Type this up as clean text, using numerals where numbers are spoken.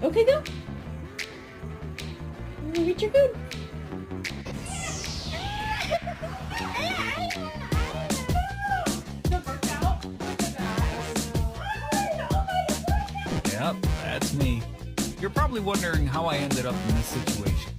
Okay, go. Reach your food. Yep, that's me. You're probably wondering how I ended up in this situation.